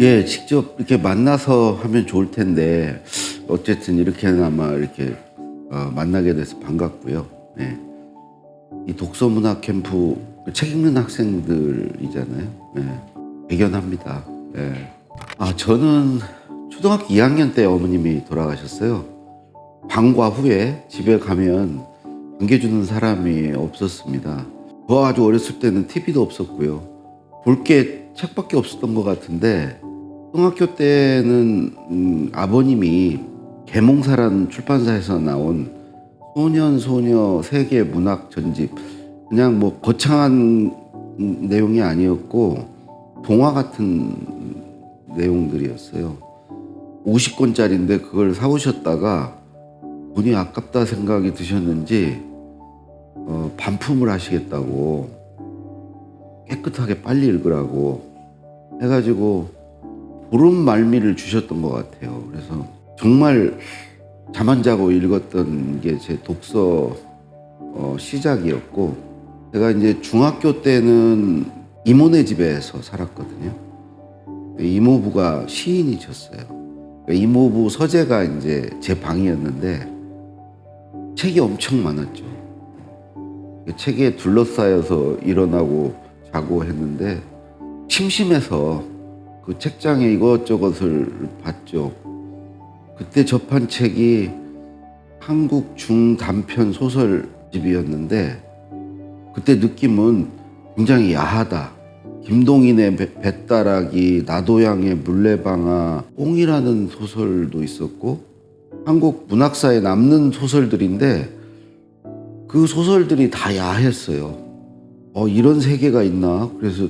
예, 직접 이렇게 만나서 하면 좋을 텐데 어쨌든 이렇게나마 이렇게 만나게 돼서 반갑고요. 네. 이 독서문학 캠프 책 읽는 학생들이잖아요. 네. 대견합니다. 네. 저는 초등학교 2학년 때 어머님이 돌아가셨어요. 방과 후에 집에 가면 반겨주는 사람이 없었습니다. 저 아주 어렸을 때는 TV도 없었고요. 볼 게 책밖에 없었던 것 같은데 초등학교 때는 아버님이 계몽사라는 출판사에서 나온 소년 소녀 세계 문학 전집, 그냥 뭐 거창한 내용이 아니었고 동화 같은 내용들이었어요. 50권짜리인데 그걸 사오셨다가 돈이 아깝다 생각이 드셨는지 반품을 하시겠다고, 깨끗하게 빨리 읽으라고 해가지고 보름 말미를 주셨던 것 같아요. 그래서 정말 잠 안 자고 읽었던 게 제 독서 시작이었고, 제가 이제 중학교 때는 이모네 집에서 살았거든요. 이모부가 시인이셨어요. 이모부 서재가 이제 제 방이었는데 책이 엄청 많았죠. 책에 둘러싸여서 일어나고 자고 했는데 심심해서 그 책장에 이것저것을 봤죠. 그때 접한 책이 한국 중단편 소설집이었는데 그때 느낌은 굉장히 야하다. 김동인의 뱃다라기, 나도양의 물레방아, 뽕이라는 소설도 있었고 한국 문학사에 남는 소설들인데 그 소설들이 다 야했어요. 이런 세계가 있나? 그래서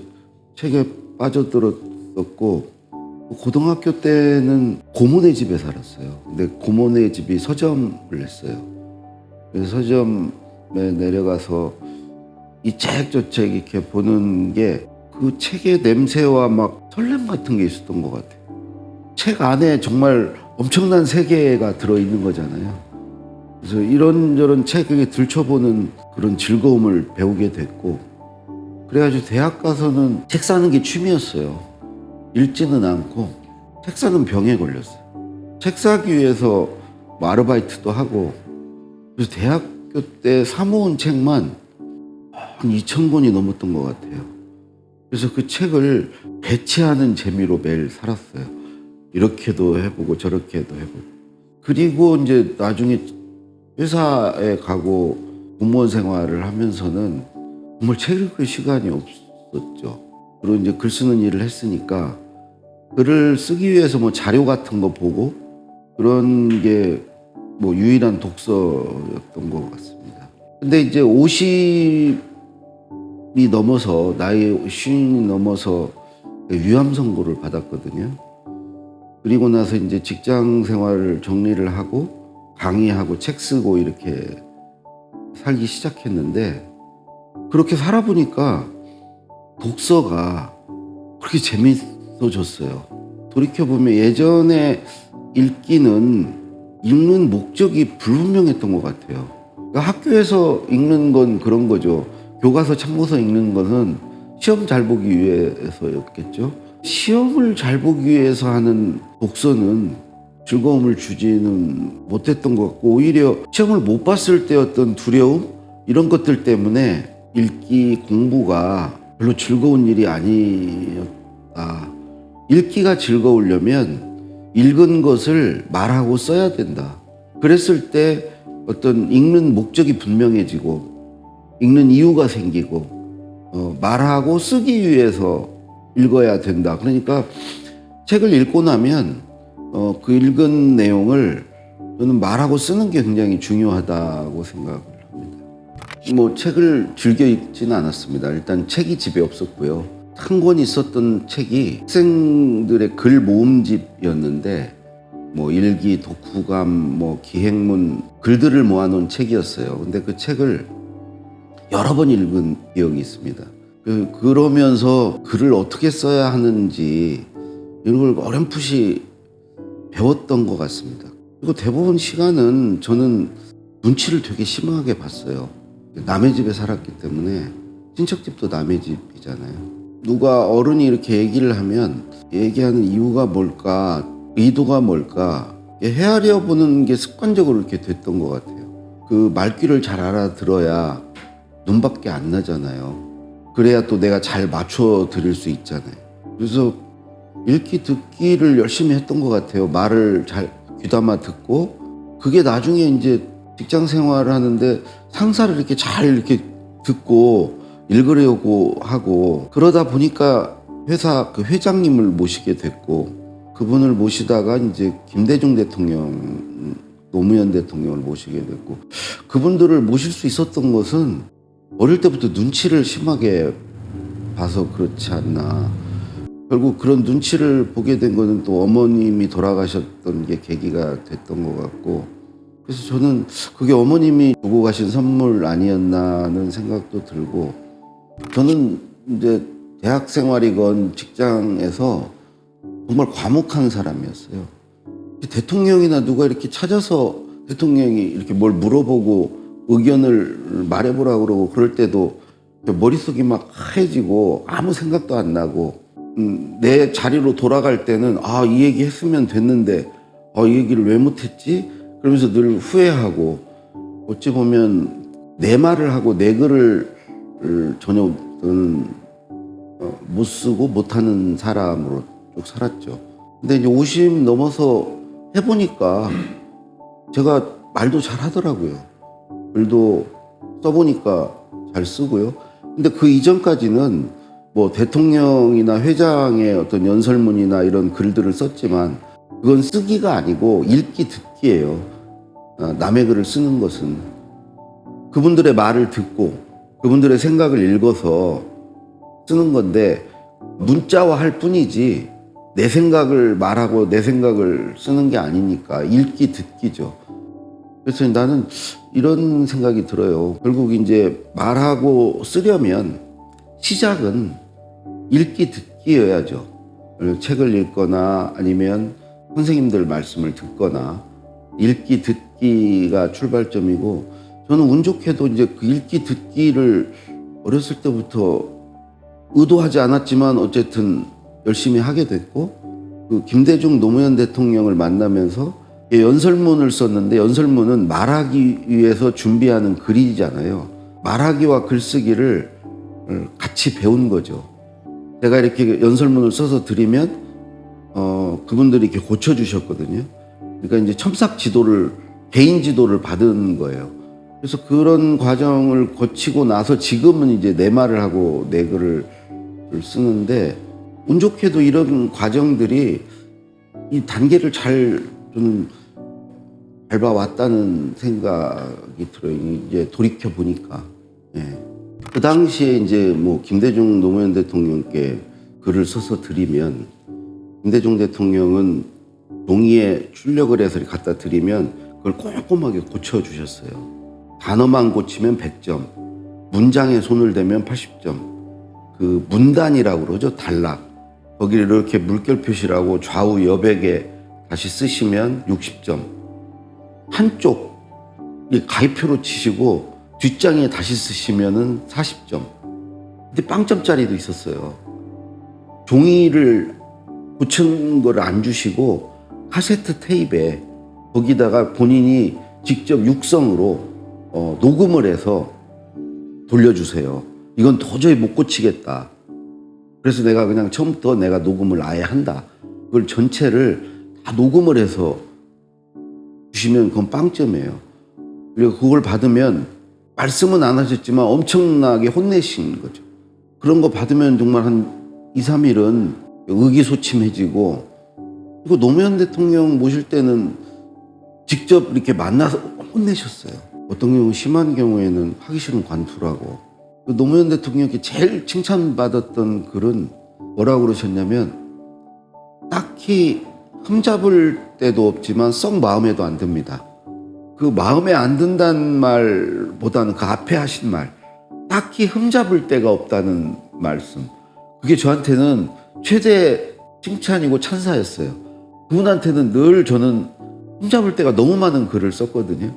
책에 빠져들었었고, 고등학교 때는 고모네 집에 살았어요. 근데 고모네 집이 서점을 했어요. 그래서 서점에 내려가서 이 책 저 책 이렇게 보는 게 그 책의 냄새와 막 설렘 같은 게 있었던 것 같아요. 책 안에 정말 엄청난 세계가 들어있는 거잖아요. 그래서 이런저런 책을 들춰보는 그런 즐거움을 배우게 됐고, 그래가지고 대학 가서는 책 사는 게 취미였어요. 읽지는 않고 책 사는 병에 걸렸어요. 책 사기 위해서 뭐 아르바이트도 하고, 그래서 대학교 때 사모은 책만 한 2,000권이 넘었던 것 같아요. 그래서 그 책을 배치하는 재미로 매일 살았어요. 이렇게도 해보고 저렇게도 해보고. 그리고 이제 나중에 회사에 가고 공무원 생활을 하면서는 정말 책 읽을 시간이 없었죠. 그리고 이제 글 쓰는 일을 했으니까 글을 쓰기 위해서 뭐 자료 같은 거 보고 그런 게 뭐 유일한 독서였던 것 같습니다. 근데 이제 50이 넘어서, 나이 50이 넘어서 위암 선고를 받았거든요. 그리고 나서 이제 직장 생활을 정리를 하고 강의하고 책 쓰고 이렇게 살기 시작했는데, 그렇게 살아보니까 독서가 그렇게 재밌어졌어요. 돌이켜보면 예전에 읽는 목적이 불분명했던 것 같아요. 그러니까 학교에서 읽는 건 그런 거죠. 교과서 참고서 읽는 것은 시험 잘 보기 위해서였겠죠. 시험을 잘 보기 위해서 하는 독서는 즐거움을 주지는 못했던 것 같고, 오히려 시험을 못 봤을 때 어떤 두려움, 이런 것들 때문에 읽기 공부가 별로 즐거운 일이 아니었다. 읽기가 즐거우려면 읽은 것을 말하고 써야 된다. 그랬을 때 어떤 읽는 목적이 분명해지고 읽는 이유가 생기고 말하고 쓰기 위해서 읽어야 된다. 그러니까 책을 읽고 나면 그 읽은 내용을 저는 말하고 쓰는 게 굉장히 중요하다고 생각을 합니다. 뭐 책을 즐겨 읽지는 않았습니다. 일단 책이 집에 없었고요. 한 권 있었던 책이 학생들의 글 모음집이었는데 뭐 일기, 독후감, 뭐 기행문, 글들을 모아놓은 책이었어요. 근데 그 책을 여러 번 읽은 기억이 있습니다. 그러면서 글을 어떻게 써야 하는지 이런 걸 어렴풋이 배웠던 것 같습니다. 그리고 대부분 시간은 저는 눈치를 되게 심하게 봤어요. 남의 집에 살았기 때문에, 친척집도 남의 집이잖아요. 누가 어른이 이렇게 얘기를 하면 얘기하는 이유가 뭘까, 의도가 뭘까 헤아려 보는 게 습관적으로 이렇게 됐던 것 같아요. 그 말귀를 잘 알아들어야 눈밖에 안 나잖아요. 그래야 또 내가 잘 맞춰 드릴 수 있잖아요. 그래서 읽기 듣기를 열심히 했던 것 같아요. 말을 잘 귀담아 듣고, 그게 나중에 이제 직장 생활을 하는데 상사를 이렇게 잘 이렇게 듣고 읽으려고 하고, 그러다 보니까 회사 그 회장님을 모시게 됐고, 그분을 모시다가 이제 김대중 대통령, 노무현 대통령을 모시게 됐고, 그분들을 모실 수 있었던 것은 어릴 때부터 눈치를 심하게 봐서 그렇지 않나. 결국 그런 눈치를 보게 된 거는 또 어머님이 돌아가셨던 게 계기가 됐던 것 같고, 그래서 저는 그게 어머님이 주고 가신 선물 아니었나는 생각도 들고, 저는 이제 대학 생활이건 직장에서 정말 과묵한 사람이었어요. 대통령이나 누가 이렇게 찾아서 대통령이 이렇게 뭘 물어보고 의견을 말해보라고 그러고 그럴 때도 머릿속이 막 하얘지고 아무 생각도 안 나고, 내 자리로 돌아갈 때는 이 얘기 했으면 됐는데 이 얘기를 왜 못했지? 그러면서 늘 후회하고, 어찌 보면 내 말을 하고 내 글을 전혀 못 쓰고 못하는 사람으로 쭉 살았죠. 근데 이제 50 넘어서 해보니까 제가 말도 잘 하더라고요. 글도 써보니까 잘 쓰고요. 근데 그 이전까지는 뭐 대통령이나 회장의 어떤 연설문이나 이런 글들을 썼지만 그건 쓰기가 아니고 읽기 듣기예요. 남의 글을 쓰는 것은 그분들의 말을 듣고 그분들의 생각을 읽어서 쓰는 건데, 문자화할 뿐이지 내 생각을 말하고 내 생각을 쓰는 게 아니니까 읽기 듣기죠. 그래서 나는 이런 생각이 들어요. 결국 이제 말하고 쓰려면 시작은 읽기 듣기여야죠. 책을 읽거나 아니면 선생님들 말씀을 듣거나 읽기 듣기가 출발점이고, 저는 운 좋게도 이제 그 읽기 듣기를 어렸을 때부터 의도하지 않았지만 어쨌든 열심히 하게 됐고, 그 김대중 노무현 대통령을 만나면서 연설문을 썼는데, 연설문은 말하기 위해서 준비하는 글이잖아요. 말하기와 글쓰기를 같이 배운 거죠. 제가 이렇게 연설문을 써서 드리면 그분들이 이렇게 고쳐주셨거든요. 그러니까 이제 첨삭 지도를, 개인 지도를 받은 거예요. 그래서 그런 과정을 거치고 나서 지금은 이제 내 말을 하고 내 글을 쓰는데, 운 좋게도 이런 과정들이 이 단계를 잘 저는 밟아왔다는 생각이 들어요. 이제 돌이켜 보니까. 예. 그 당시에 이제 뭐 김대중 노무현 대통령께 글을 써서 드리면, 김대중 대통령은 종이에 출력을 해서 갖다 드리면 그걸 꼼꼼하게 고쳐주셨어요. 단어만 고치면 100점, 문장에 손을 대면 80점. 그 문단이라고 그러죠, 단락. 거기를 이렇게 물결 표시라고 좌우 여백에 다시 쓰시면 60점. 한쪽 가위표로 치시고 뒷장에 다시 쓰시면은 40점. 근데 빵점짜리도 있었어요. 종이를 고친 걸 안 주시고 카세트 테이프에 거기다가 본인이 직접 육성으로 녹음을 해서 돌려주세요. 이건 도저히 못 고치겠다. 그래서 내가 그냥 처음부터 내가 녹음을 아예 한다. 그걸 전체를 다 녹음을 해서 주시면 그건 빵점이에요. 그리고 그걸 받으면 말씀은 안 하셨지만 엄청나게 혼내신 거죠. 그런 거 받으면 정말 한 2, 3일은 의기소침해지고, 그리고 노무현 대통령 모실 때는 직접 이렇게 만나서 혼내셨어요. 어떤 경우 심한 경우에는 하기 싫은 관투라고. 노무현 대통령께 제일 칭찬받았던 글은 뭐라고 그러셨냐면, 딱히 흠잡을 때도 없지만 썩 마음에도 안 듭니다. 그 마음에 안 든다는 말보다는 그 앞에 하신 말, 딱히 흠잡을 데가 없다는 말씀, 그게 저한테는 최대 칭찬이고 찬사였어요. 그분한테는 늘 저는 흠잡을 데가 너무 많은 글을 썼거든요.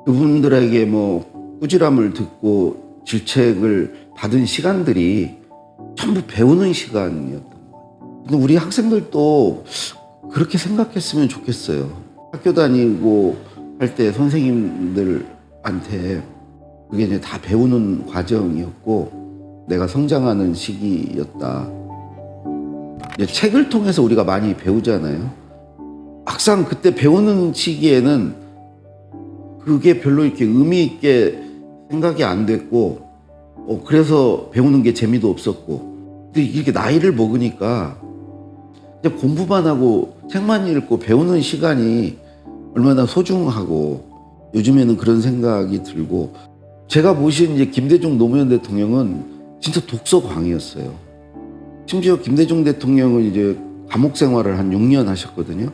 그분들에게 뭐 꾸지람을 듣고 질책을 받은 시간들이 전부 배우는 시간이었던 것 같아요. 근데 우리 학생들도 그렇게 생각했으면 좋겠어요. 학교 다니고 할 때 선생님들한테 그게 이제 다 배우는 과정이었고 내가 성장하는 시기였다. 이제 책을 통해서 우리가 많이 배우잖아요. 막상 그때 배우는 시기에는 그게 별로 이렇게 의미 있게 생각이 안 됐고, 그래서 배우는 게 재미도 없었고. 근데 이렇게 나이를 먹으니까 그냥 공부만 하고 책만 읽고 배우는 시간이 얼마나 소중하고 요즘에는 그런 생각이 들고, 제가 모신 이제 김대중 노무현 대통령은 진짜 독서광이었어요. 심지어 김대중 대통령은 이제 감옥 생활을 한 6년 하셨거든요.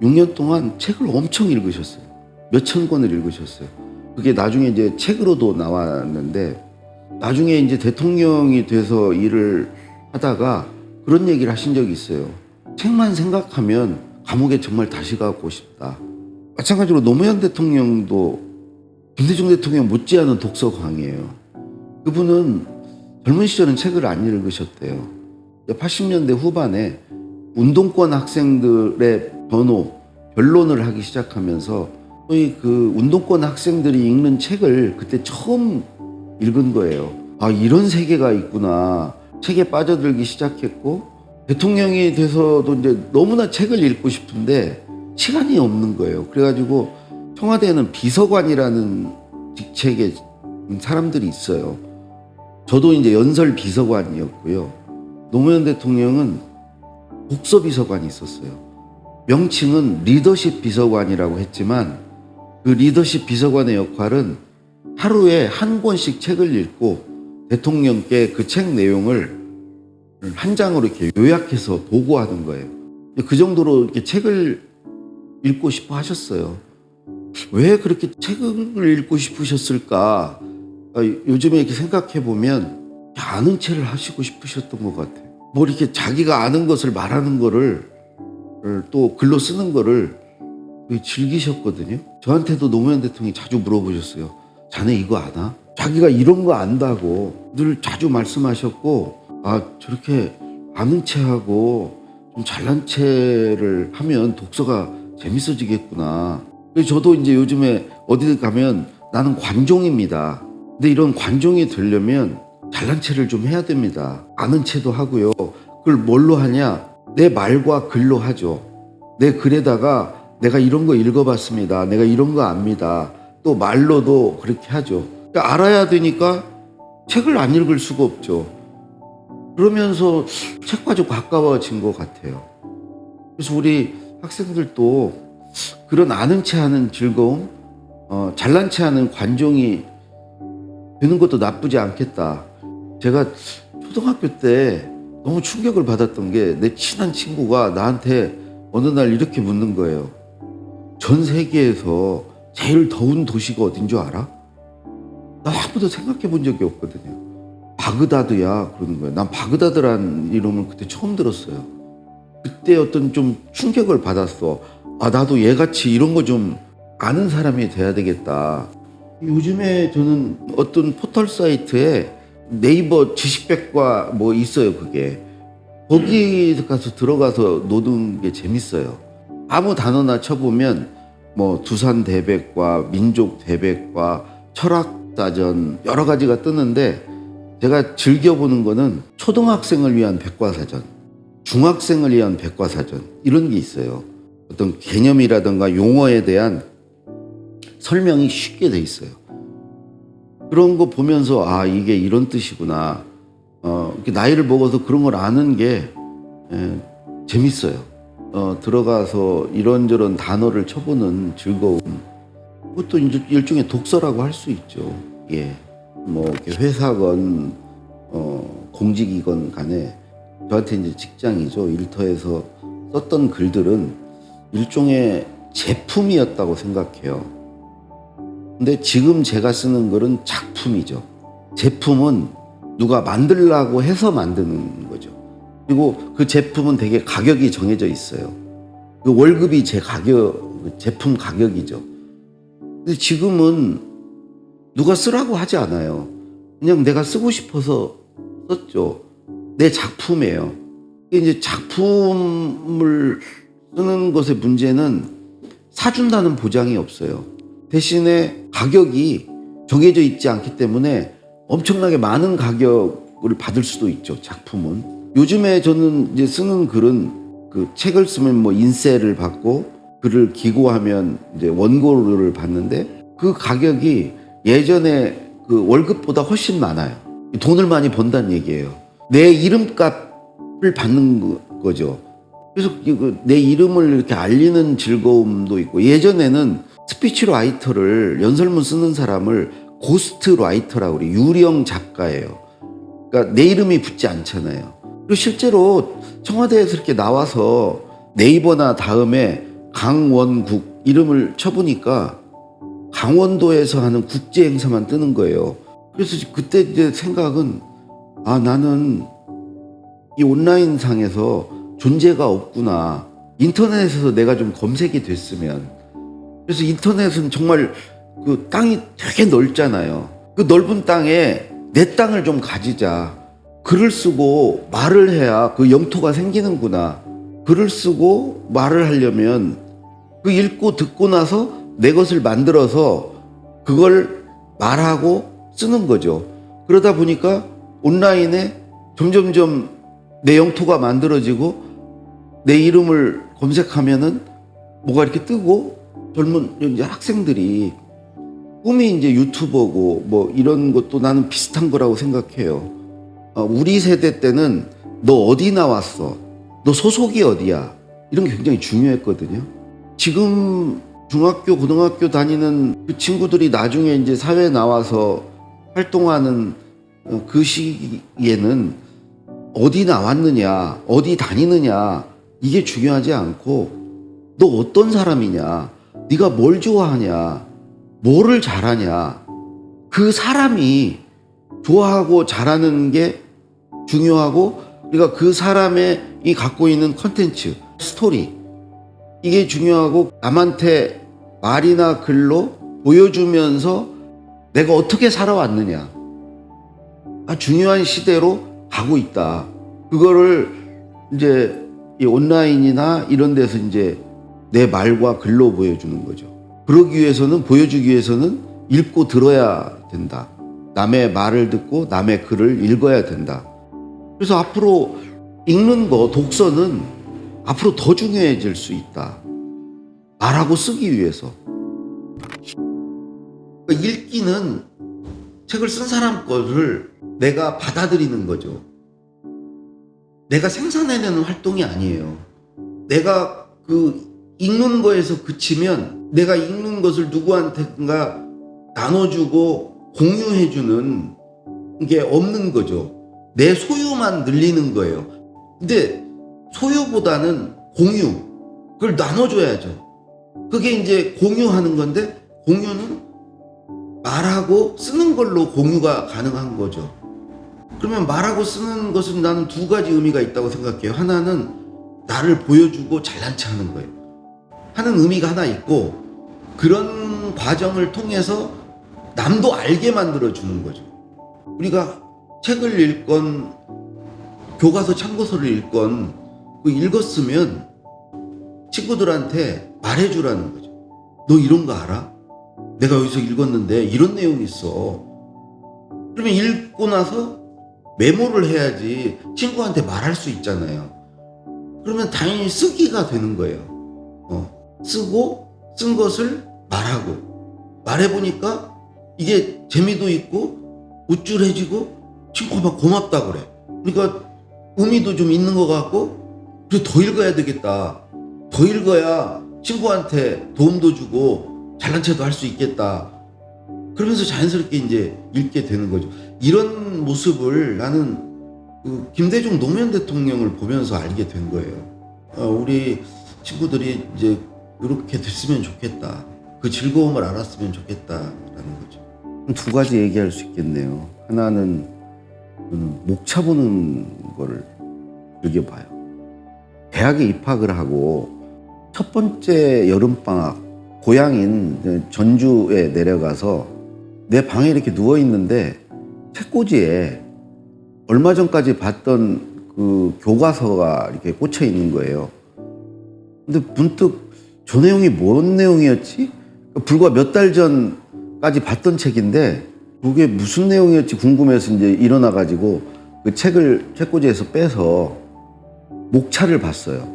6년 동안 책을 엄청 읽으셨어요. 몇천 권을 읽으셨어요. 그게 나중에 이제 책으로도 나왔는데, 나중에 이제 대통령이 돼서 일을 하다가 그런 얘기를 하신 적이 있어요. 책만 생각하면 감옥에 정말 다시 가고 싶다. 마찬가지로 노무현 대통령도 김대중 대통령 못지않은 독서광이에요. 그분은 젊은 시절은 책을 안 읽으셨대요. 80년대 후반에 운동권 학생들의 변론을 하기 시작하면서 소위 그 운동권 학생들이 읽는 책을 그때 처음 읽은 거예요. 아, 이런 세계가 있구나. 책에 빠져들기 시작했고, 대통령이 돼서도 이제 너무나 책을 읽고 싶은데 시간이 없는 거예요. 그래가지고 청와대에는 비서관이라는 직책의 사람들이 있어요. 저도 이제 연설 비서관이었고요. 노무현 대통령은 독서 비서관이 있었어요. 명칭은 리더십 비서관이라고 했지만 그 리더십 비서관의 역할은 하루에 한 권씩 책을 읽고 대통령께 그 책 내용을 한 장으로 이렇게 요약해서 보고하는 거예요. 그 정도로 이렇게 책을 읽고 싶어 하셨어요. 왜 그렇게 책을 읽고 싶으셨을까? 요즘에 이렇게 생각해 보면 아는 체를 하시고 싶으셨던 것 같아요. 뭐 이렇게 자기가 아는 것을 말하는 거를 또 글로 쓰는 거를 즐기셨거든요. 저한테도 노무현 대통령이 자주 물어보셨어요. 자네 이거 아나? 자기가 이런 거 안다고 늘 자주 말씀하셨고, 아, 저렇게 아는 체하고 좀 잘난 체를 하면 독서가 재밌어지겠구나. 그래서 저도 이제 요즘에 어디 가면 나는 관종입니다. 근데 이런 관종이 되려면 잘난 체를 좀 해야 됩니다. 아는 체도 하고요. 그걸 뭘로 하냐? 내 말과 글로 하죠. 내 글에다가 내가 이런 거 읽어봤습니다. 내가 이런 거 압니다. 또 말로도 그렇게 하죠. 그러니까 알아야 되니까 책을 안 읽을 수가 없죠. 그러면서 책과 좀 가까워진 것 같아요. 그래서 우리 학생들도 그런 아는 체 하는 즐거움, 잘난 체 하는 관종이 되는 것도 나쁘지 않겠다. 제가 초등학교 때 너무 충격을 받았던 게 내 친한 친구가 나한테 어느 날 이렇게 묻는 거예요. 전 세계에서 제일 더운 도시가 어딘 줄 알아? 나 한 번도 생각해 본 적이 없거든요. 바그다드야 그러는 거예요. 난 바그다드란 이름을 그때 처음 들었어요. 그때 어떤 좀 충격을 받았어. 아, 나도 얘같이 이런 거 좀 아는 사람이 돼야 되겠다. 요즘에 저는 어떤 포털 사이트에 네이버 지식백과 뭐 있어요. 그게 거기 가서 들어가서 노는 게 재밌어요. 아무 단어나 쳐보면 뭐 두산 대백과 민족 대백과 철학사전 여러 가지가 뜨는데, 제가 즐겨보는 거는 초등학생을 위한 백과사전, 중학생을 위한 백과사전, 이런 게 있어요. 어떤 개념이라든가 용어에 대한 설명이 쉽게 돼 있어요. 그런 거 보면서 아, 이게 이런 뜻이구나. 이렇게 나이를 먹어서 그런 걸 아는 게 재밌어요. 들어가서 이런저런 단어를 쳐보는 즐거움. 그것도 이제 일종의 독서라고 할 수 있죠. 예. 뭐 이렇게 회사건 공직이건 간에 저한테 이제 직장이죠. 일터에서 썼던 글들은 일종의 제품이었다고 생각해요. 근데 지금 제가 쓰는 글은 작품이죠. 제품은 누가 만들라고 해서 만드는 거죠. 그리고 그 제품은 되게 가격이 정해져 있어요. 그 월급이 제 가격, 제품 가격이죠. 근데 지금은 누가 쓰라고 하지 않아요. 그냥 내가 쓰고 싶어서 썼죠. 내 작품이에요. 이제 작품을 쓰는 것의 문제는 사준다는 보장이 없어요. 대신에 가격이 정해져 있지 않기 때문에 엄청나게 많은 가격을 받을 수도 있죠, 작품은. 요즘에 저는 이제 쓰는 글은 그 책을 쓰면 뭐 인세를 받고 글을 기고하면 이제 원고료를 받는데 그 가격이 예전에 그 월급보다 훨씬 많아요. 돈을 많이 번다는 얘기예요. 내 이름값을 받는 거죠. 그래서 내 이름을 이렇게 알리는 즐거움도 있고, 예전에는 스피치 라이터를, 연설문 쓰는 사람을 고스트 라이터라고 그래요. 유령 작가예요. 그러니까 내 이름이 붙지 않잖아요. 그리고 실제로 청와대에서 이렇게 나와서 네이버나 다음에 강원국 이름을 쳐보니까 강원도에서 하는 국제 행사만 뜨는 거예요. 그래서 그때 이제 생각은, 아, 나는 이 온라인 상에서 존재가 없구나. 인터넷에서 내가 좀 검색이 됐으면. 그래서 인터넷은 정말 그 땅이 되게 넓잖아요. 그 넓은 땅에 내 땅을 좀 가지자. 글을 쓰고 말을 해야 그 영토가 생기는구나. 글을 쓰고 말을 하려면 그 읽고 듣고 나서 내 것을 만들어서 그걸 말하고 쓰는 거죠. 그러다 보니까 온라인에 점점점 내 영토가 만들어지고 내 이름을 검색하면은 뭐가 이렇게 뜨고, 젊은 이제 학생들이 꿈이 이제 유튜버고 뭐 이런 것도 나는 비슷한 거라고 생각해요. 우리 세대 때는 너 어디 나왔어? 너 소속이 어디야? 이런 게 굉장히 중요했거든요. 지금 중학교, 고등학교 다니는 그 친구들이 나중에 이제 사회에 나와서 활동하는 그 시기에는 어디 나왔느냐, 어디 다니느냐, 이게 중요하지 않고 너 어떤 사람이냐, 네가 뭘 좋아하냐, 뭐를 잘하냐, 그 사람이 좋아하고 잘하는 게 중요하고, 그러니까 그 사람의 이 갖고 있는 컨텐츠, 스토리, 이게 중요하고, 남한테 말이나 글로 보여주면서 내가 어떻게 살아왔느냐, 중요한 시대로 가고 있다. 그거를 이제 이 온라인이나 이런 데서 이제 내 말과 글로 보여주는 거죠. 그러기 위해서는, 보여주기 위해서는 읽고 들어야 된다. 남의 말을 듣고 남의 글을 읽어야 된다. 그래서 앞으로 읽는 거, 독서는 앞으로 더 중요해질 수 있다. 말하고 쓰기 위해서. 그러니까 읽기는 책을 쓴 사람 거를 내가 받아들이는 거죠. 내가 생산해내는 활동이 아니에요. 내가 그 읽는 거에서 그치면 내가 읽는 것을 누구한테가 나눠주고 공유해주는 게 없는 거죠. 내 소유만 늘리는 거예요. 근데 소유보다는 공유, 그걸 나눠줘야죠. 그게 이제 공유하는 건데, 공유는 말하고 쓰는 걸로 공유가 가능한 거죠. 그러면 말하고 쓰는 것은 나는 두 가지 의미가 있다고 생각해요. 하나는 나를 보여주고 잘난 체 하는 거예요. 하는 의미가 하나 있고, 그런 과정을 통해서 남도 알게 만들어주는 거죠. 우리가 책을 읽건 교과서 참고서를 읽건 그 읽었으면 친구들한테 말해주라는 거죠. 너 이런 거 알아? 내가 여기서 읽었는데 이런 내용이 있어. 그러면 읽고 나서 메모를 해야지 친구한테 말할 수 있잖아요. 그러면 당연히 쓰기가 되는 거예요. 쓰고 쓴 것을 말하고, 말해보니까 이게 재미도 있고 우쭐해지고 친구가 막 고맙다 그래. 그러니까 의미도 좀 있는 것 같고, 그래서 더 읽어야 되겠다. 더 읽어야 친구한테 도움도 주고 잘난 체도 할 수 있겠다. 그러면서 자연스럽게 이제 읽게 되는 거죠. 이런 모습을 나는 그 김대중 노무현 대통령을 보면서 알게 된 거예요. 우리 친구들이 이제 이렇게 됐으면 좋겠다. 그 즐거움을 알았으면 좋겠다라는 거죠. 두 가지 얘기할 수 있겠네요. 하나는 목차 보는 거를 즐겨봐요. 대학에 입학을 하고 첫 번째 여름방학, 고향인 전주에 내려가서 내 방에 이렇게 누워있는데 책꽂이에 얼마 전까지 봤던 그 교과서가 이렇게 꽂혀 있는 거예요. 근데 문득 저 내용이 뭔 내용이었지? 불과 몇 달 전까지 봤던 책인데 그게 무슨 내용이었지 궁금해서 이제 일어나가지고 그 책을 책꽂이에서 빼서 목차를 봤어요.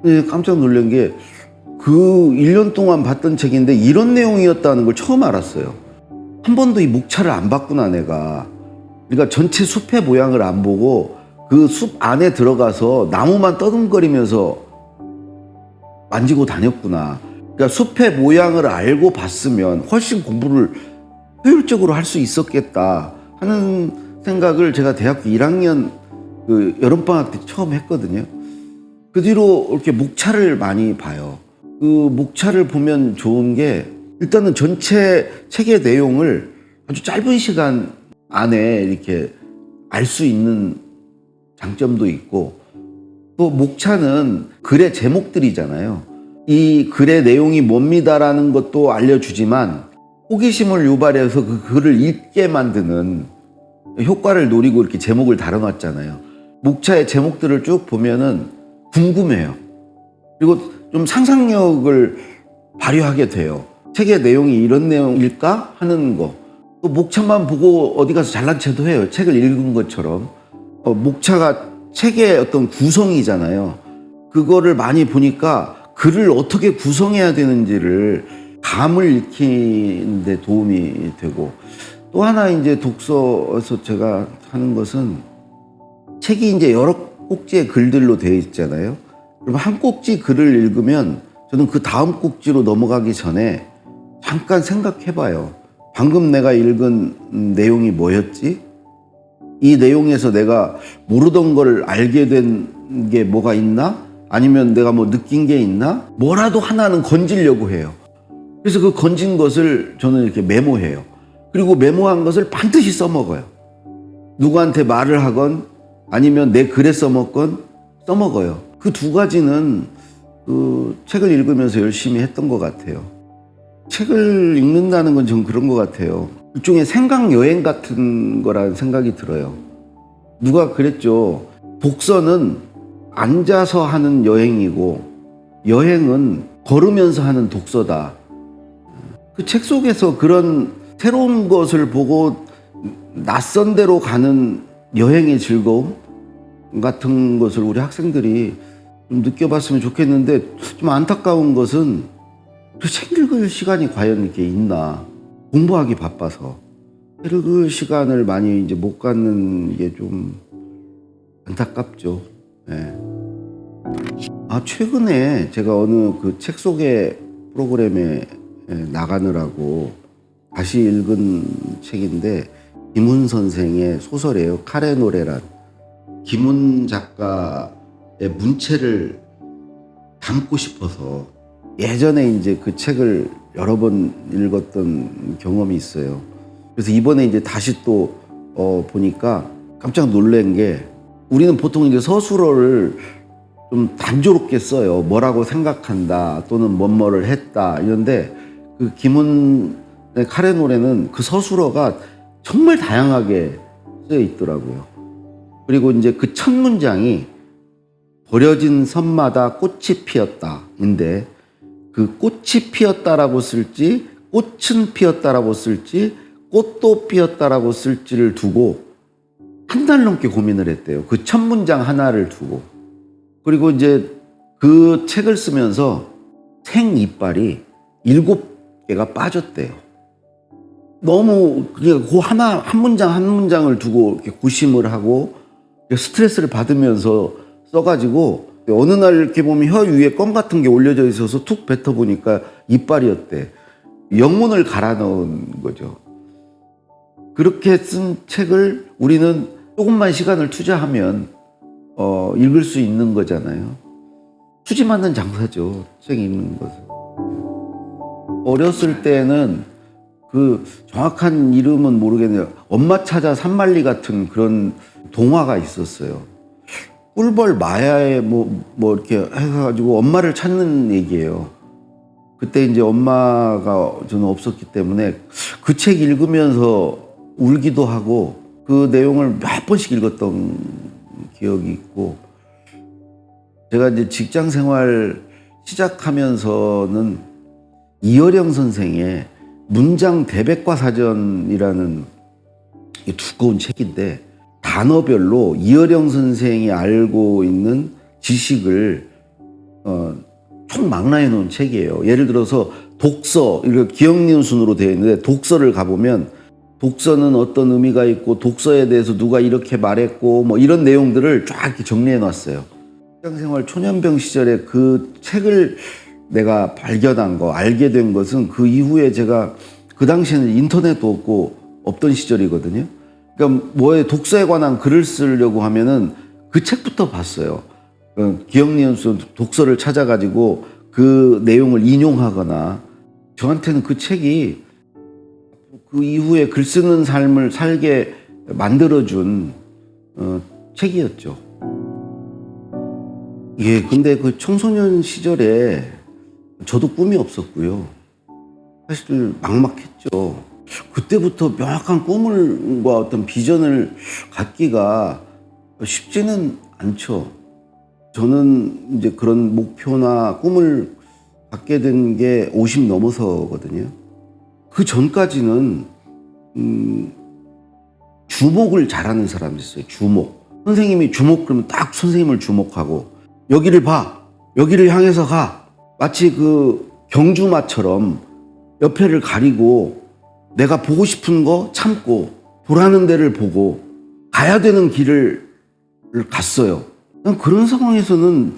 근데 깜짝 놀란 게 그 1년 동안 봤던 책인데 이런 내용이었다는 걸 처음 알았어요. 한 번도 이 목차를 안 봤구나 내가. 그러니까 전체 숲의 모양을 안 보고 그 숲 안에 들어가서 나무만 떠듬거리면서 만지고 다녔구나. 그러니까 숲의 모양을 알고 봤으면 훨씬 공부를 효율적으로 할 수 있었겠다 하는 생각을 제가 대학교 1학년 그 여름방학 때 처음 했거든요. 그 뒤로 이렇게 목차를 많이 봐요. 그 목차를 보면 좋은 게 일단은 전체 책의 내용을 아주 짧은 시간 안에 이렇게 알 수 있는 장점도 있고, 또 목차는 글의 제목들이잖아요. 이 글의 내용이 뭡니다라는 것도 알려주지만 호기심을 유발해서 그 글을 읽게 만드는 효과를 노리고 이렇게 제목을 달아놨잖아요. 목차의 제목들을 쭉 보면은 궁금해요. 그리고 좀 상상력을 발휘하게 돼요. 책의 내용이 이런 내용일까 하는 거. 또 목차만 보고 어디 가서 잘난 체도 해요. 책을 읽은 것처럼. 목차가 책의 어떤 구성이잖아요. 그거를 많이 보니까 글을 어떻게 구성해야 되는지를 감을 익히는 데 도움이 되고, 또 하나 이제 독서에서 제가 하는 것은 책이 이제 여러 꼭지의 글들로 되어 있잖아요. 그럼 한 꼭지 글을 읽으면 저는 그 다음 꼭지로 넘어가기 전에 잠깐 생각해 봐요. 방금 내가 읽은 내용이 뭐였지? 이 내용에서 내가 모르던 걸 알게 된 게 뭐가 있나? 아니면 내가 뭐 느낀 게 있나? 뭐라도 하나는 건지려고 해요. 그래서 그 건진 것을 저는 이렇게 메모해요. 그리고 메모한 것을 반드시 써먹어요. 누구한테 말을 하건 아니면 내 글에 써먹건 써먹어요. 그 두 가지는 그 책을 읽으면서 열심히 했던 것 같아요. 책을 읽는다는 건 전 그런 것 같아요. 일종의 생각 여행 같은 거라는 생각이 들어요. 누가 그랬죠. 독서는 앉아서 하는 여행이고 여행은 걸으면서 하는 독서다. 그 책 속에서 그런 새로운 것을 보고 낯선 데로 가는 여행의 즐거움 같은 것을 우리 학생들이 좀 느껴봤으면 좋겠는데, 좀 안타까운 것은 그 책 읽을 시간이 과연 이렇게 있나. 공부하기 바빠서 읽을 시간을 많이 이제 못 갖는 게 좀 안타깝죠. 네. 최근에 제가 어느 그 책 소개 프로그램에 나가느라고 다시 읽은 책인데, 김훈 선생의 소설이에요. 칼의 노래란. 김훈 작가의 문체를 담고 싶어서 예전에 이제 그 책을 여러 번 읽었던 경험이 있어요. 그래서 이번에 이제 다시 또 보니까 깜짝 놀란 게, 우리는 보통 이제 서술어를 좀 단조롭게 써요. 뭐라고 생각한다 또는 뭐뭐를 했다 이런데, 그 김훈의 칼의 노래는 그 서술어가 정말 다양하게 쓰여 있더라고요. 그리고 이제 그 첫 문장이 버려진 섬마다 꽃이 피었다인데, 그 꽃이 피었다라고 쓸지 꽃은 피었다라고 쓸지 꽃도 피었다라고 쓸지를 두고 한 달 넘게 고민을 했대요. 그 첫 문장 하나를 두고. 그리고 이제 그 책을 쓰면서 생 이빨이 7개가 빠졌대요. 너무 그냥 그 한 문장 한 문장을 두고 이렇게 고심을 하고 스트레스를 받으면서 써가지고, 어느 날 이렇게 보면 혀 위에 껌 같은 게 올려져 있어서 툭 뱉어보니까 이빨이었대. 영혼을 갈아 넣은 거죠. 그렇게 쓴 책을 우리는 조금만 시간을 투자하면 읽을 수 있는 거잖아요. 수지 맞는 장사죠, 책 읽는 것은. 어렸을 때는 그 정확한 이름은 모르겠네요. 엄마 찾아 산만리 같은 그런 동화가 있었어요. 꿀벌 마야에 뭐 이렇게 해가지고 엄마를 찾는 얘기예요. 그때 이제 엄마가 저는 없었기 때문에 그 책 읽으면서 울기도 하고 그 내용을 몇 번씩 읽었던 기억이 있고, 제가 이제 직장 생활 시작하면서는 이어령 선생의 문장 대백과 사전이라는 두꺼운 책인데, 단어별로 이어령 선생이 알고 있는 지식을 총 망라해 놓은 책이에요. 예를 들어서 독서, 이렇게 기억니은 순으로 되어 있는데, 독서를 가보면 독서는 어떤 의미가 있고 독서에 대해서 누가 이렇게 말했고 뭐 이런 내용들을 쫙 이렇게 정리해 놨어요. 직장생활 초년병 시절에 그 책을 내가 발견한 거, 알게 된 것은 그 이후에 제가 그 당시에는 인터넷도 없고 없던 시절이거든요. 그러니까 뭐에 독서에 관한 글을 쓰려고 하면은 그 책부터 봤어요. 기억니은 순 독서를 찾아가지고 그 내용을 인용하거나, 저한테는 그 책이 그 이후에 글 쓰는 삶을 살게 만들어준 책이었죠. 예, 근데 그 청소년 시절에 저도 꿈이 없었고요. 사실 막막했죠. 그때부터 명확한 꿈과 어떤 비전을 갖기가 쉽지는 않죠. 저는 이제 그런 목표나 꿈을 갖게 된 게 50 넘어서거든요. 그 전까지는 주목을 잘하는 사람이 있어요. 주목. 선생님이 주목 그러면 딱 선생님을 주목하고, 여기를 봐, 여기를 향해서 가. 마치 그 경주마처럼 옆에를 가리고 내가 보고 싶은 거 참고 보라는 데를 보고 가야 되는 길을 갔어요. 난 그런 상황에서는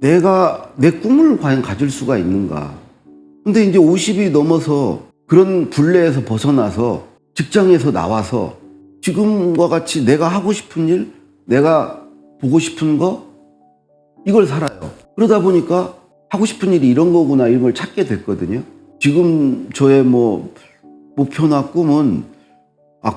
내가 내 꿈을 과연 가질 수가 있는가. 근데 이제 50이 넘어서 그런 굴레에서 벗어나서 직장에서 나와서 지금과 같이 내가 하고 싶은 일, 내가 보고 싶은 거, 이걸 살아요. 그러다 보니까 하고 싶은 일이 이런 거구나, 이런 걸 찾게 됐거든요. 지금 저의 뭐 목표나 꿈은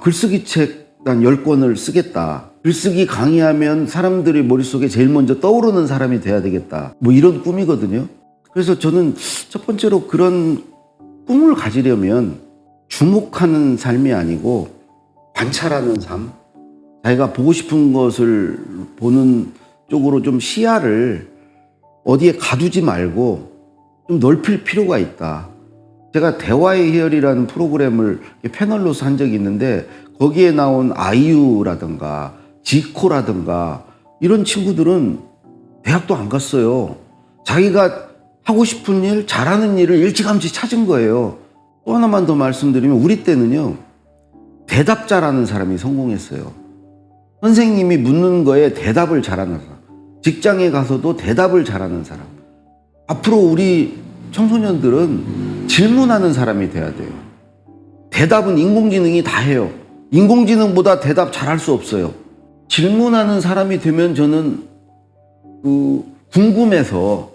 글쓰기 책 난 10권을 쓰겠다. 글쓰기 강의하면 사람들이 머릿속에 제일 먼저 떠오르는 사람이 돼야 되겠다. 뭐 이런 꿈이거든요. 그래서 저는 첫 번째로 그런 꿈을 가지려면 주목하는 삶이 아니고 관찰하는 삶, 자기가 보고 싶은 것을 보는 쪽으로 좀 시야를 어디에 가두지 말고 좀 넓힐 필요가 있다. 제가 대화의 희열이라는 프로그램을 패널로서 한 적이 있는데, 거기에 나온 아이유라든가 지코라든가 이런 친구들은 대학도 안 갔어요. 자기가 하고 싶은 일, 잘하는 일을 일찌감치 찾은 거예요. 또 하나만 더 말씀드리면, 우리 때는요, 대답자라는 사람이 성공했어요. 선생님이 묻는 거에 대답을 잘하는 사람, 직장에 가서도 대답을 잘하는 사람. 앞으로 우리 청소년들은 질문하는 사람이 돼야 돼요. 대답은 인공지능이 다 해요. 인공지능보다 대답 잘할 수 없어요. 질문하는 사람이 되면 저는 궁금해서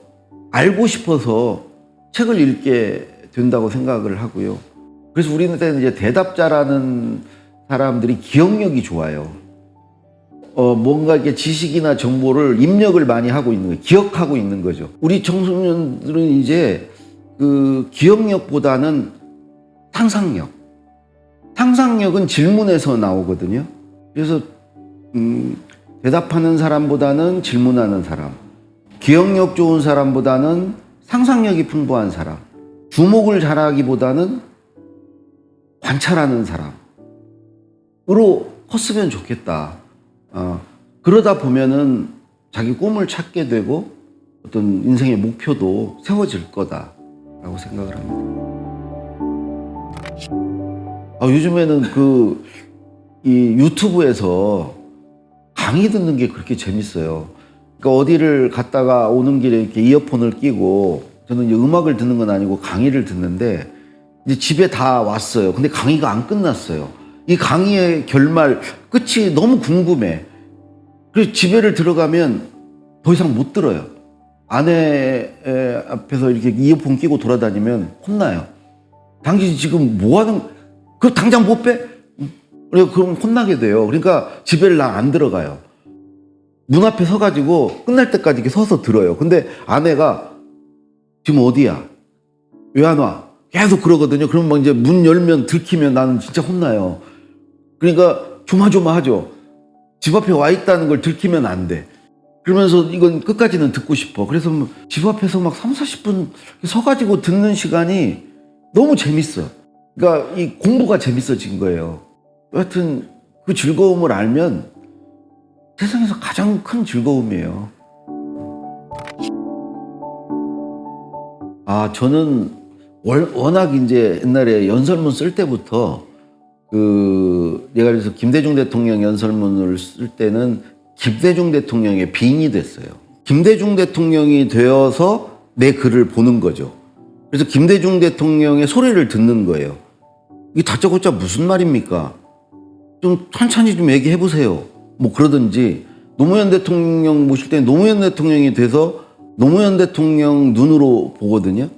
알고 싶어서 책을 읽게 된다고 생각을 하고요. 그래서 우리는 때는 이제 대답자라는 사람들이 기억력이 좋아요. 뭔가 이렇게 지식이나 정보를 입력을 많이 하고 있는 거예요. 기억하고 있는 거죠. 우리 청소년들은 이제 그 기억력보다는 상상력. 상상력은 질문에서 나오거든요. 그래서 대답하는 사람보다는 질문하는 사람, 기억력 좋은 사람보다는 상상력이 풍부한 사람, 주목을 잘하기보다는 관찰하는 사람으로 컸으면 좋겠다. 그러다 보면은 자기 꿈을 찾게 되고 어떤 인생의 목표도 세워질 거다라고 생각을 합니다. 요즘에는 이 유튜브에서 강의 듣는 게 그렇게 재밌어요. 그러니까 어디를 갔다가 오는 길에 이렇게 이어폰을 끼고, 저는 이제 음악을 듣는 건 아니고 강의를 듣는데, 이제 집에 다 왔어요. 근데 강의가 안 끝났어요. 이 강의의 결말, 끝이 너무 궁금해. 그래서 집에를 들어가면 더 이상 못 들어요. 아내 앞에서 이렇게 이어폰 끼고 돌아다니면 혼나요. 당신 지금 뭐 하는, 그거 당장 못 빼? 그럼 혼나게 돼요. 그러니까 집에를 나 안 들어가요. 문 앞에 서가지고 끝날 때까지 이렇게 서서 들어요. 근데 아내가 지금 어디야? 왜 안 와? 계속 그러거든요. 그러면 막 이제 문 열면 들키면 나는 진짜 혼나요. 그러니까 조마조마하죠. 집 앞에 와 있다는 걸 들키면 안 돼. 그러면서 이건 끝까지는 듣고 싶어. 그래서 집 앞에서 막 3, 40분 서가지고 듣는 시간이 너무 재밌어. 그러니까 이 공부가 재밌어진 거예요. 여하튼 그 즐거움을 알면 세상에서 가장 큰 즐거움이에요. 저는 워낙 이제 옛날에 연설문 쓸 때부터 내가 그래서 김대중 대통령 연설문을 쓸 때는 김대중 대통령의 빙이 됐어요. 김대중 대통령이 되어서 내 글을 보는 거죠. 그래서 김대중 대통령의 소리를 듣는 거예요. 이게 다짜고짜 무슨 말입니까? 좀 천천히 좀 얘기해 보세요. 뭐 그러든지 노무현 대통령 모실 때 노무현 대통령이 돼서 노무현 대통령 눈으로 보거든요.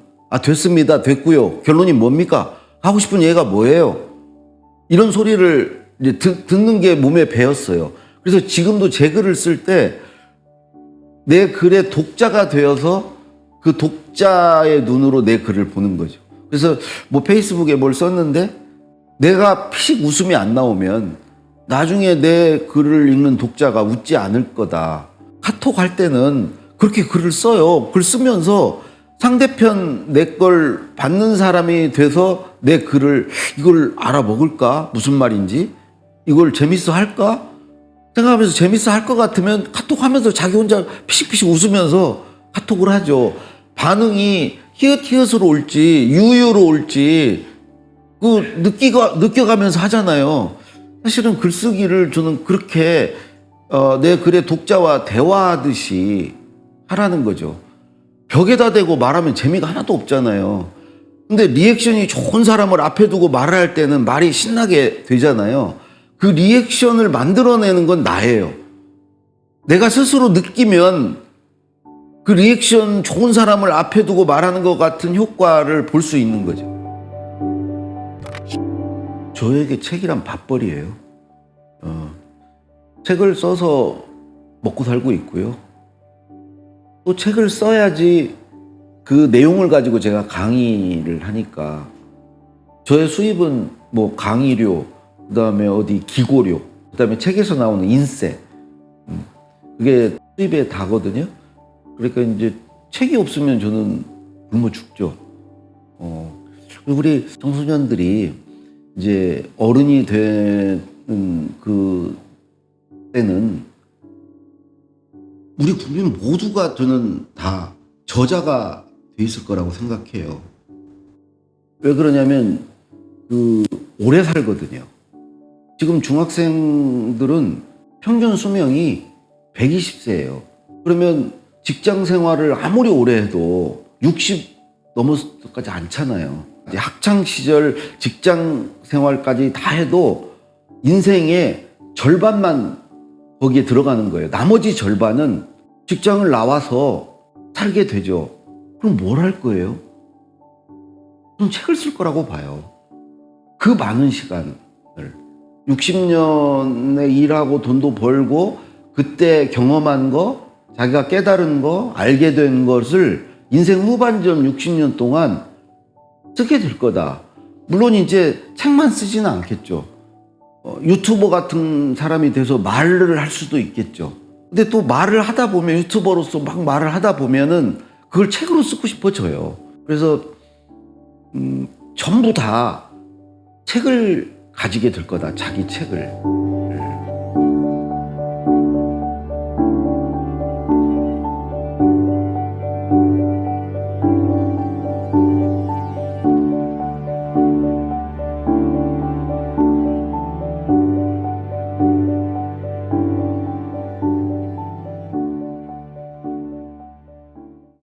됐습니다. 됐고요. 결론이 뭡니까? 하고 싶은 얘기가 뭐예요? 이런 소리를 이제 듣는 게 몸에 배었어요. 그래서 지금도 제 글을 쓸 때 내 글의 독자가 되어서 그 독자의 눈으로 내 글을 보는 거죠. 그래서 뭐 페이스북에 뭘 썼는데 내가 피식 웃음이 안 나오면 나중에 내 글을 읽는 독자가 웃지 않을 거다. 카톡 할 때는 그렇게 글을 써요. 글 쓰면서 상대편 내 걸 받는 사람이 돼서 내 글을 이걸 알아먹을까? 무슨 말인지? 이걸 재밌어 할까? 생각하면서 재밌어 할 것 같으면 카톡 하면서 자기 혼자 피식피식 웃으면서 카톡을 하죠. 반응이 히읗히읗으로 올지 유유로 올지 느껴가면서 하잖아요. 사실은 글쓰기를 저는 그렇게 내 글의 독자와 대화하듯이 하라는 거죠. 벽에다 대고 말하면 재미가 하나도 없잖아요. 근데 리액션이 좋은 사람을 앞에 두고 말을 할 때는 말이 신나게 되잖아요. 그 리액션을 만들어내는 건 나예요. 내가 스스로 느끼면 그 리액션 좋은 사람을 앞에 두고 말하는 것 같은 효과를 볼 수 있는 거죠. 저에게 책이란 밥벌이에요. 책을 써서 먹고 살고 있고요. 또 책을 써야지 그 내용을 가지고 제가 강의를 하니까 저의 수입은 뭐 강의료, 그다음에 어디 기고료, 그다음에 책에서 나오는 인세, 그게 수입에 다거든요. 그러니까 이제 책이 없으면 저는 굶어 죽죠. 우리 청소년들이 이제 어른이 되는 그 때는 우리 국민 모두가 저는 다 저자가 돼 있을 거라고 생각해요. 왜 그러냐면 오래 살거든요. 지금 중학생들은 평균 수명이 120세예요. 그러면 직장 생활을 아무리 오래 해도 60 넘어서까지 않잖아요. 학창 시절 직장 생활까지 다 해도 인생의 절반만 거기에 들어가는 거예요. 나머지 절반은 직장을 나와서 살게 되죠. 그럼 뭘 할 거예요? 저는 책을 쓸 거라고 봐요. 그 많은 시간을 60년에 일하고 돈도 벌고 그때 경험한 거, 자기가 깨달은 거, 알게 된 것을 인생 후반전 60년 동안 쓰게 될 거다. 물론 이제 책만 쓰지는 않겠죠. 유튜버 같은 사람이 돼서 말을 할 수도 있겠죠. 근데 또 말을 하다 보면 유튜버로서 막 말을 하다 보면은 그걸 책으로 쓰고 싶어져요. 그래서 전부 다 책을 가지게 될 거다. 자기 책을.